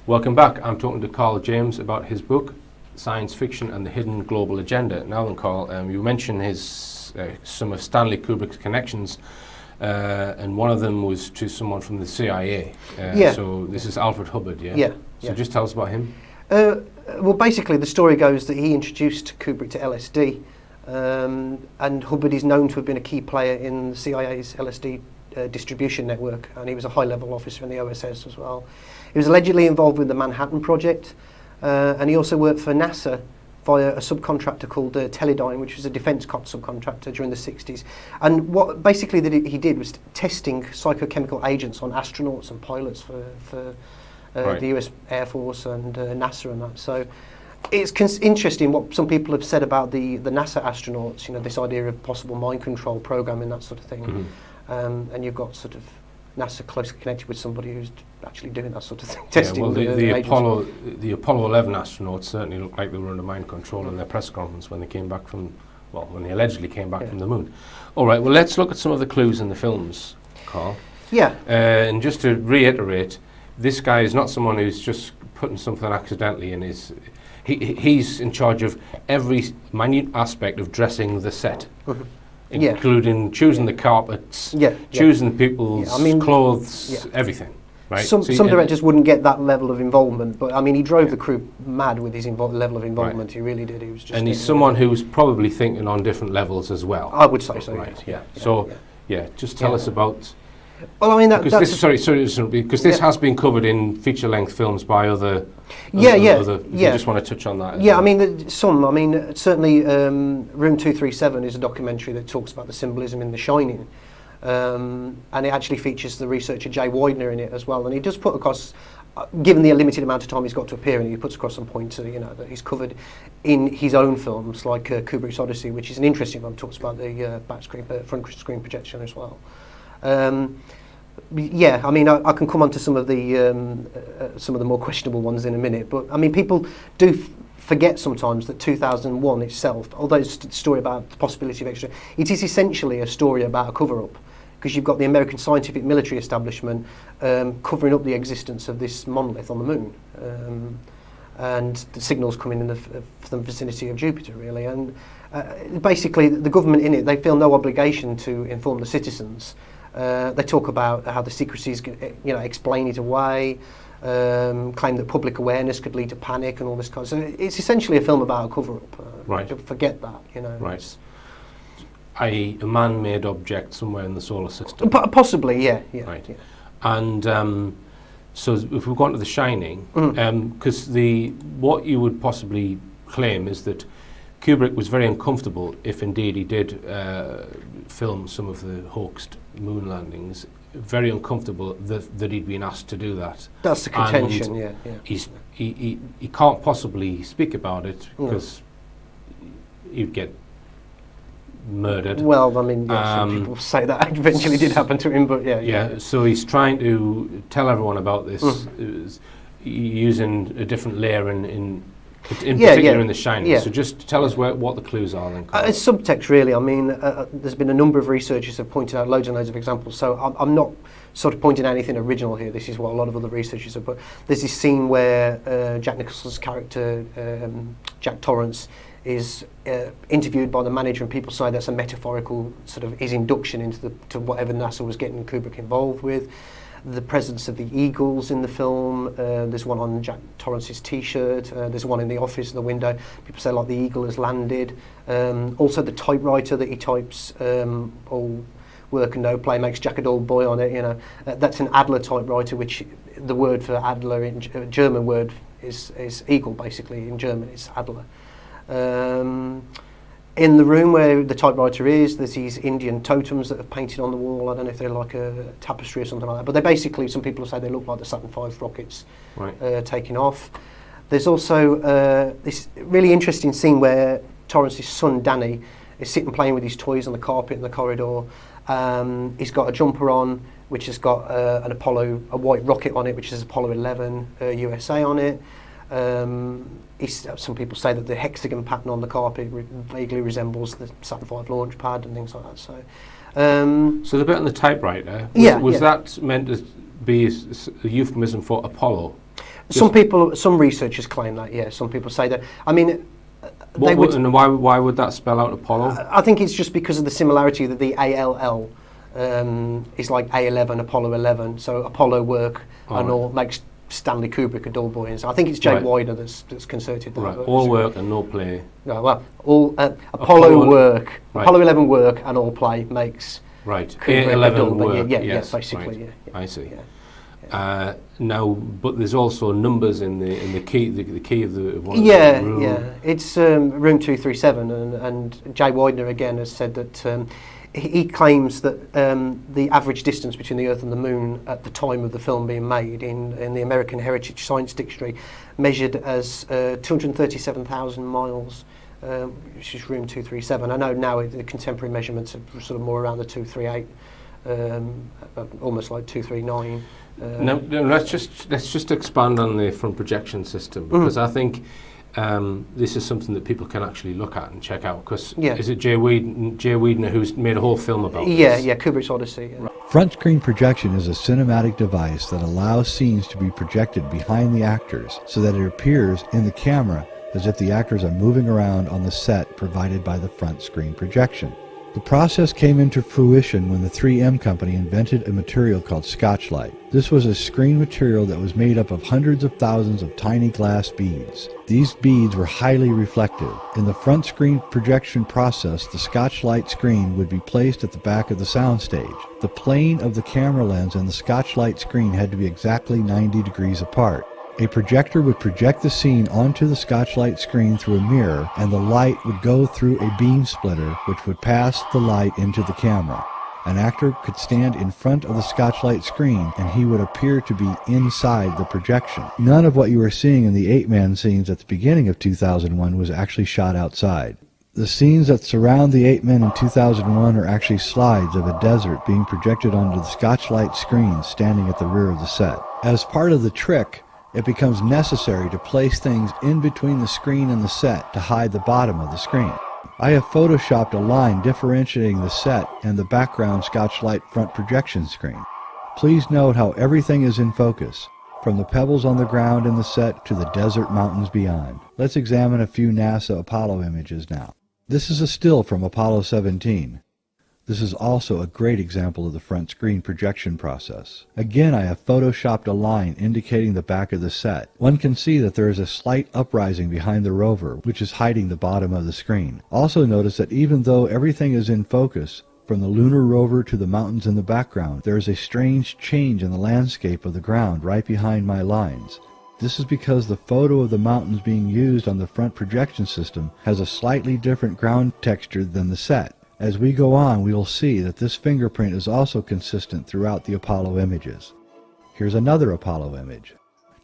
Welcome back. I'm talking to Carl James about his book, Science Fiction and the Hidden Global Agenda. Now then, Carl, you mentioned some of Stanley Kubrick's connections, and one of them was to someone from the CIA. So this is Alfred Hubbard, yeah? Yeah. So just tell us about him. Well, basically, the story goes that he introduced Kubrick to LSD, and Hubbard is known to have been a key player in the CIA's LSD distribution network, and he was a high-level officer in the OSS as well. He was allegedly involved with the Manhattan Project, and he also worked for NASA via a subcontractor called Teledyne, which was a defence subcontractor during the 60s. And what basically that he did was testing psychochemical agents on astronauts and pilots for the US Air Force and NASA and that. So it's interesting what some people have said about the NASA astronauts, you know, this idea of possible mind control program and that sort of thing. And you've got sort of NASA closely connected with somebody who's actually doing that sort of thing, testing. Well, the Apollo 11 astronauts certainly looked like they were under mind control in their press conference when they came back from, well, when they allegedly came back from the moon. All right, well, let's look at some of the clues in the films, Carl. Yeah. And just to reiterate, this guy is not someone who's just putting something accidentally in his... He's in charge of every minute aspect of dressing the set. Including choosing the carpets, choosing people's clothes, everything. Right? Some directors wouldn't get that level of involvement, but I mean, he drove the crew mad with his level of involvement. Right. He really did. He was just. And he's someone who's probably thinking on different levels as well. I would say so. Right. Yeah. Just tell us about. Well, I mean, because this has been covered in feature-length films by other. You just want to touch on that. Yeah, I mean, certainly, Room 237 is a documentary that talks about the symbolism in The Shining, and it actually features the researcher Jay Widener in it as well. And he does put across, given the limited amount of time he's got to appear in, he puts across some points, that he's covered in his own films, like Kubrick's Odyssey, which is an interesting one. Talks about the front screen projection as well. I mean, I can come on to some of the more questionable ones in a minute, but I mean, people do forget sometimes that 2001 itself, although it's a story about the possibility of extra, it is essentially a story about a cover-up, because you've got the American scientific military establishment covering up the existence of this monolith on the moon, and the signals coming in from the vicinity of Jupiter, really, and basically the government in it, they feel no obligation to inform the citizens. They talk about how the secrecies, explain it away, claim that public awareness could lead to panic and all this kind of stuff. So it's essentially a film about a cover-up. Right. Forget that, Right. I.e. a man-made object somewhere in the solar system. Possibly, yeah. Right. Yeah. And so if we've gone to The Shining, because what you would possibly claim is that Kubrick was very uncomfortable, if indeed he did film some of the hoaxed moon landings, very uncomfortable that he'd been asked to do that. That's the contention, yeah. He can't possibly speak about it because he'd get murdered. Well, I mean, some people say that eventually did happen to him, but yeah. So he's trying to tell everyone about this, using a different layer in particular in The Shining. So just tell us what the clues are then. It's subtext, really. I mean, there's been a number of researchers have pointed out loads and loads of examples, so I'm not sort of pointing out anything original here. This is what a lot of other researchers have put. There's this scene where Jack Nicholson's character, Jack Torrance, is interviewed by the manager, and people say that's a metaphorical sort of his induction into whatever NASA was getting Kubrick involved with. The presence of the eagles in the film. There's one on Jack Torrance's T-shirt. There's one in the office in the window. People say like the eagle has landed. Also the typewriter that he types all work and no play makes Jack a dull boy on it. That's an Adler typewriter, which the word for Adler in German word is eagle. Basically in German it's Adler. In the room where the typewriter is, there's these Indian totems that are painted on the wall. I don't know if they're like a tapestry or something like that, but they basically, some people say they look like the Saturn V rockets taking off. There's also this really interesting scene where Torrance's son, Danny, is sitting playing with his toys on the carpet in the corridor. He's got a jumper on, which has got a white rocket on it, which is Apollo 11 USA on it. Some people say that the hexagon pattern on the carpet vaguely resembles the Saturn V launch pad and things like that. So the bit on the typewriter, was that meant to be a euphemism for Apollo? Some researchers claim that. Yeah, some people say that. I mean, and why would that spell out Apollo? I think it's just because of the similarity that the ALL is like A11, Apollo 11. So Apollo work all makes Stanley Kubrick a dull boy. And so I think it's Jake Widener that's concerted that. Right. All work and no play. No, well, all Apollo work, right. Apollo 11 work and all play makes Kubrick a dull boy. Yeah, basically. Right. Yeah. I see. Yeah. Now, but there's also numbers in the key of the one of Yeah, the room. yeah. It's room 237, and Jay Widener again has said that he claims that the average distance between the Earth and the Moon at the time of the film being made in the American Heritage Science Dictionary measured as 237,000 miles, which is room 237. I know now the contemporary measurements are sort of more around the 238, almost like 239. Now let's just expand on the front projection system, because I think this is something that people can actually look at and check out. Because is it Jay Widener who's made a whole film about this? Yeah, Kubrick's Odyssey. Yeah. Front screen projection is a cinematic device that allows scenes to be projected behind the actors so that it appears in the camera as if the actors are moving around on the set provided by the front screen projection. The process came into fruition when the 3M company invented a material called Scotchlite. This was a screen material that was made up of hundreds of thousands of tiny glass beads. These beads were highly reflective. In the front screen projection process, the Scotchlite screen would be placed at the back of the soundstage. The plane of the camera lens and the Scotchlite screen had to be exactly 90 degrees apart. A projector would project the scene onto the Scotchlite screen through a mirror, and the light would go through a beam splitter which would pass the light into the camera. An actor could stand in front of the Scotchlite screen and he would appear to be inside the projection. None of what you were seeing in the 8-man scenes at the beginning of 2001 was actually shot outside. The scenes that surround the 8 men in 2001 are actually slides of a desert being projected onto the Scotchlite screen standing at the rear of the set. As part of the trick, it becomes necessary to place things in between the screen and the set to hide the bottom of the screen. I have photoshopped a line differentiating the set and the background Scotchlite front projection screen. Please note how everything is in focus, from the pebbles on the ground in the set to the desert mountains beyond. Let's examine a few NASA Apollo images now. This is a still from Apollo 17. This is also a great example of the front screen projection process. Again, I have photoshopped a line indicating the back of the set. One can see that there is a slight uprising behind the rover, which is hiding the bottom of the screen. Also notice that even though everything is in focus, from the lunar rover to the mountains in the background, there is a strange change in the landscape of the ground right behind my lines. This is because the photo of the mountains being used on the front projection system has a slightly different ground texture than the set. As we go on, we will see that this fingerprint is also consistent throughout the Apollo images. Here's another Apollo image.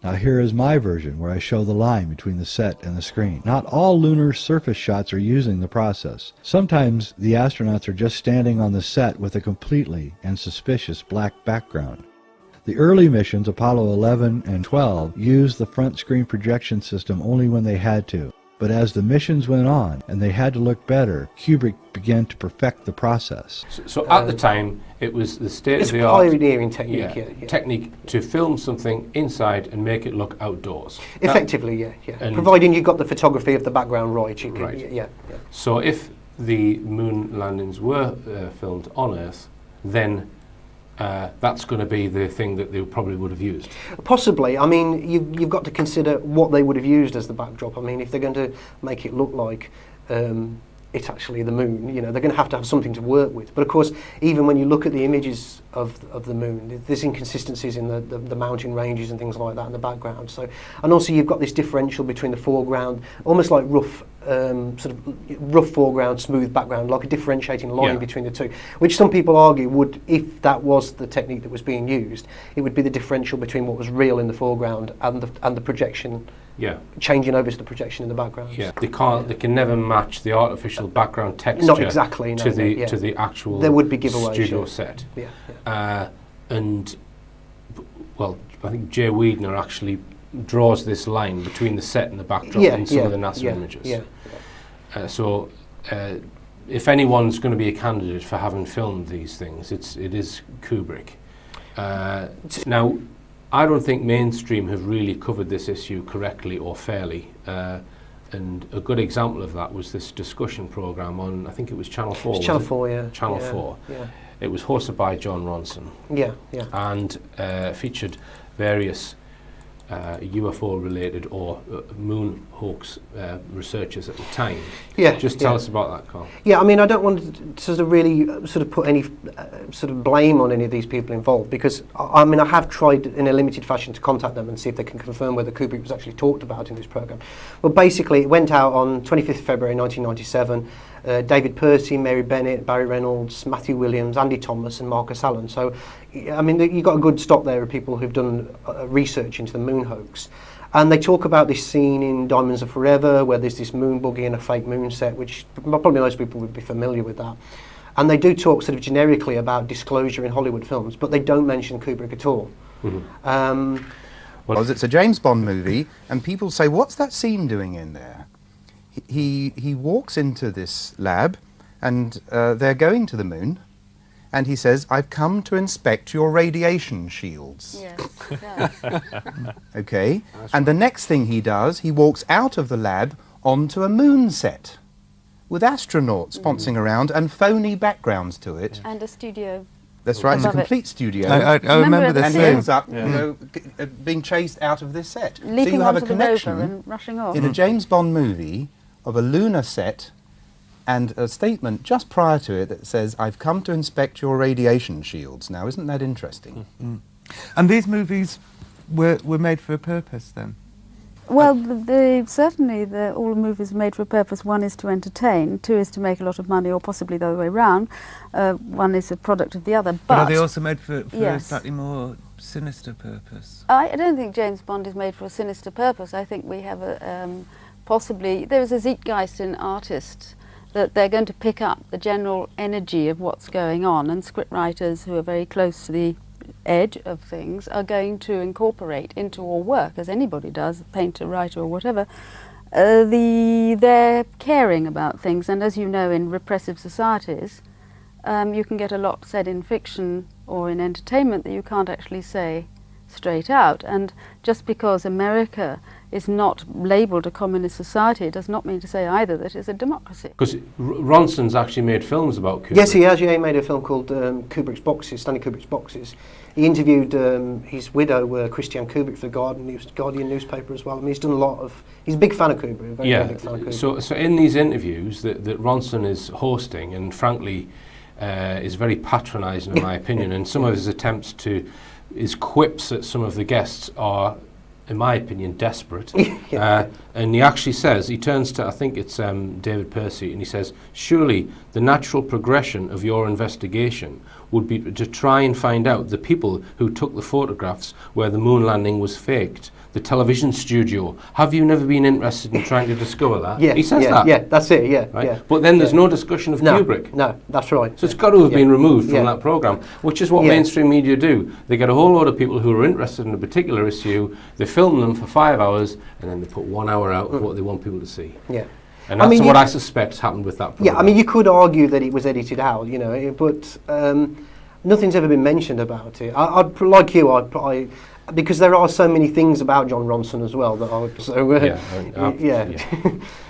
Now here is my version where I show the line between the set and the screen. Not all lunar surface shots are using the process. Sometimes the astronauts are just standing on the set with a completely and suspicious black background. The early missions, Apollo 11 and 12, used the front screen projection system only when they had to. But as the missions went on and they had to look better, Kubrick began to perfect the process. So at the time, it was the state-of-the-art pioneering technique, technique to film something inside and make it look outdoors. Effectively, yeah. Providing you got the photography of the background right. You can, yeah. So if the moon landings were filmed on Earth, then that's going to be the thing that they probably would have used. Possibly. I mean, you've got to consider what they would have used as the backdrop. I mean, if they're going to make it look like it's actually the moon, you know, they're going to have something to work with. But of course, even when you look at the images of the moon, there's inconsistencies in the mountain ranges and things like that in the background. So, and also you've got this differential between the foreground, almost like rough foreground, smooth background, like a differentiating line between the two, which some people argue would, if that was the technique that was being used, it would be the differential between what was real in the foreground and the projection. Changing over to the projection in the background. They can never match the artificial background texture. Not exactly. No, to the actual. There would be giveaways. Studio set. And well, I think Jay Widener actually draws this line between the set and the backdrop in some of the NASA images. So if anyone's going to be a candidate for having filmed these things, it is Kubrick. Now, I don't think mainstream have really covered this issue correctly or fairly. And a good example of that was this discussion program on, I think it was Channel 4. Channel 4, yeah. Channel yeah, 4. Yeah. It was hosted by John Ronson. Yeah, yeah. And featured various UFO-related or moon hoax researchers at the time. Yeah. Just tell us about that, Carl. Yeah, I mean, I don't want to sort of really sort of put any sort of blame on any of these people involved, because I mean, I have tried in a limited fashion to contact them and see if they can confirm whether Kubrick was actually talked about in this program. Well, basically, it went out on 25th February 1997. David Percy, Mary Bennett, Barry Reynolds, Matthew Williams, Andy Thomas and Marcus Allen. So, I mean, you've got a good stock there of people who've done research into the moon hoax. And they talk about this scene in Diamonds Are Forever where there's this moon buggy and a fake moon set, which probably most people would be familiar with that. And they do talk sort of generically about disclosure in Hollywood films, but they don't mention Kubrick at all. Mm-hmm. Well, it's a James Bond movie, and people say, what's that scene doing in there? He walks into this lab, and they're going to the moon, and he says, I've come to inspect your radiation shields. Yes, it does. Okay, and the next thing he does, he walks out of the lab onto a moon set with astronauts bouncing around and phony backgrounds to it. And a studio. That's right, it's a Above it. complete studio. I remember the And this he scene. ends up, you know, being chased out of this set. So Leaping you have a onto the rover connection and rushing off. in a James Bond movie of a lunar set and a statement just prior to it that says, I've come to inspect your radiation shields. Now, isn't that interesting? And these movies were made for a purpose then? Well, certainly all the movies are made for a purpose. One is to entertain, two is to make a lot of money, or possibly the other way around. One is a product of the other. But are they also made for a Yes. slightly more sinister purpose? I don't think James Bond is made for a sinister purpose. I think we have possibly, there is a zeitgeist in artists that they're going to pick up the general energy of what's going on, and scriptwriters who are very close to the edge of things are going to incorporate into all work, as anybody does, painter, writer or whatever, they're caring about things. And as you know, in repressive societies, you can get a lot said in fiction or in entertainment that you can't actually say straight out. And just because America is not labelled a communist society, it does not mean to say either that it's a democracy. Because Ronson's actually made films about Kubrick. Yes, he has. Yeah, he made a film called Kubrick's Boxes, Stanley Kubrick's Boxes. He interviewed his widow, Christiane Kubrick, for the Guardian newspaper as well. I mean, he's done a lot of... He's a big fan of Kubrick, very big fan of Kubrick. So in these interviews that Ronson is hosting, and frankly is very patronising in my opinion, and some of his attempts to... his quips at some of the guests are, in my opinion, desperate. And he actually says, he turns to, I think it's David Percy, and he says, surely the natural progression of your investigation would be to try and find out the people who took the photographs where the moon landing was faked, the television studio. Have you never been interested in trying to discover that? Yeah, he says that. Yeah, that's it, yeah. Right? Yeah. But then there's no discussion of Kubrick. No, that's right. So it's got to have been removed from Yeah. that programme, which is what Yeah. mainstream media do. They get a whole load of people who are interested in a particular issue, they film them for 5 hours, and then they put 1 hour out of what they want people to see. Yeah. And I that's mean, what I suspect happened with that programme. Yeah, I mean, you could argue that it was edited out, you know, but nothing's ever been mentioned about it. I'd like you, because there are so many things about John Ronson as well that you know, Okay.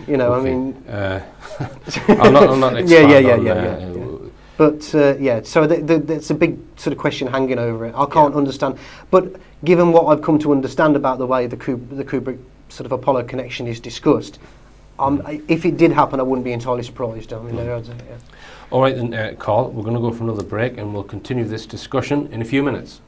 I mean, I'm not expand But so that's a big sort of question hanging over it. I can't understand, but given what I've come to understand about the way the Kubrick sort of Apollo connection is discussed, if it did happen, I wouldn't be entirely surprised. I mean, All right then, Carl, we're going to go for another break and we'll continue this discussion in a few minutes.